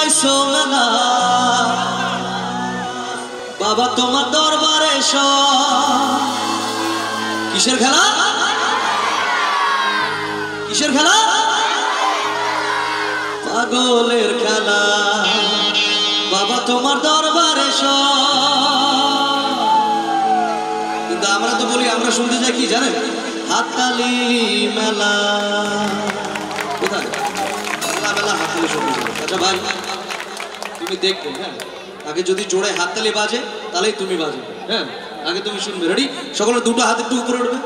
মিলাইছো মেলা বাবা তোমার দরবারে কিসের খেলা কিসের খেলা পাগলের খেলা বাবা তোমার দরবারে কিন্তু আমরা তো বলি আমরা শুনতে যাই কি জানেন হাততালি মেলা কোথায় মেলা মেলা হাততালি শুনতে যাই আচ্ছা ভাই তুমি দেখবে হ্যাঁ আগে যদি জোরে হাততালি বাজে তাহলেই তুমি বাজে হ্যাঁ আগে তুমি শুনবে রেডি সকলের দুটো হাত একটু উপরে উঠবে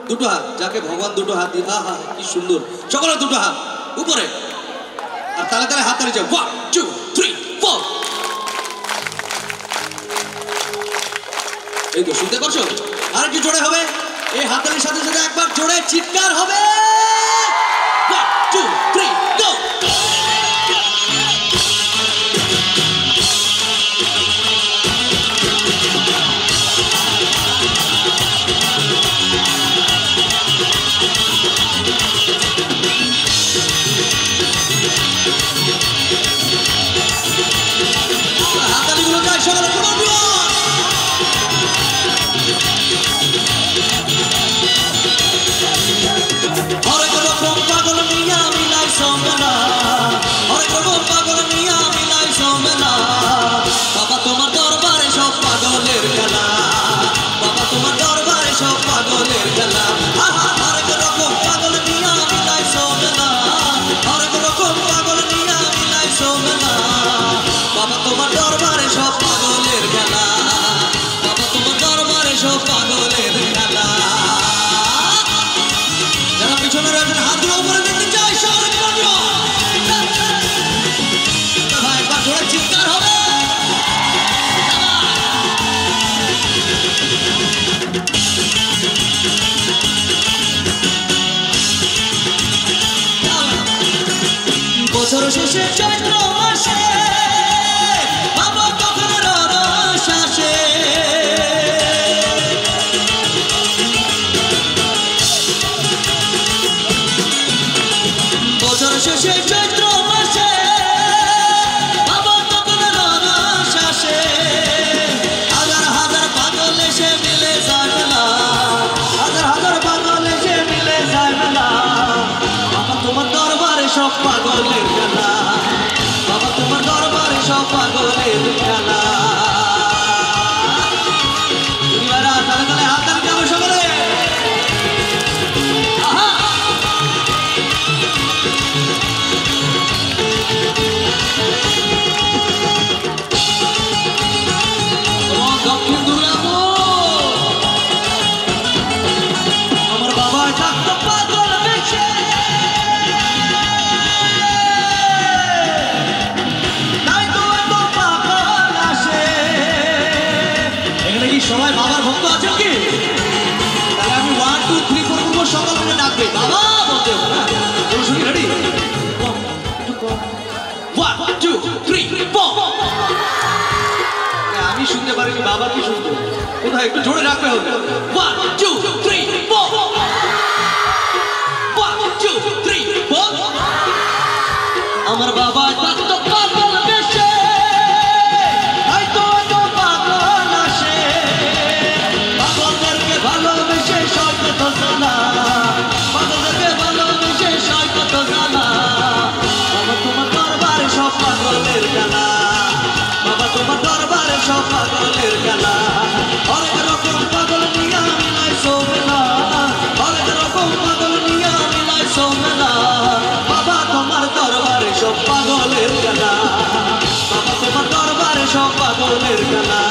দুটো হাত যাকে ভগবান দুটো হাত দিয়ে আহা কি সুন্দর সকলের দুটো হাত উপরে আর তালে তালে হাততালি যাও 1 2 3 4 এই তো শুনতে পাচ্ছো আর কি জোরে হবে এই হাততালির সাথে সাথে একবার জোরে চিৎকার হবে 1 2 3 গো হাততালিগুলো যায় সকলে বছর শেষে চৈত্র মাসে বাবা তখন রস আসে বছর শেষে চৈত্র মাসে বাবা তখন রস আসে হাজার হাজার পাগল এসে মিলে যায় মেলা হাজার হাজার পাগল এসে মিলে যায় মেলা বাবা তোমার দরবারে সব পাগলের খেলা বাবা তোমার দরবারে সব পাগলের খেলা তাহলে তাহলে হাত তালি যাবো সকলে দক্ষিণ দুর্গাপুর আমার বাবা থাকতো পাগল বেশে সবাই বাবার ভক্ত আছেন কি তাহলে আমি 1 2 3 4 বলবো সকাল থেকে ডাকবে বাবা বলতে হবে বলো শুনি রেডি 1 2 3 4 আমি শুনতে পারিনি বাবা কি শুনতো কোথায় একটু জোরে ডাকতে হবে 1 2 3 4 1 2 3 4 আমার বাবা থাকতো পাগল বেশে ভালোবেসে সয় কত জানা পাগলকে ভালোবেসে সয় কত জানা বাবা তোমার দরবারে সব পাগলের খেলা বাবা তোমার দরবারে সব পাগলের খেলা অনেক রকম পাগল নিয়ে মিলাইছো মেলা অনেক রকম পাগল নিয়ে মিলাইছো মেলা বাবা তোমার দরবারে সব পাগলের খেলা বাবা তোমার দরবারে সব পাগলের খেলা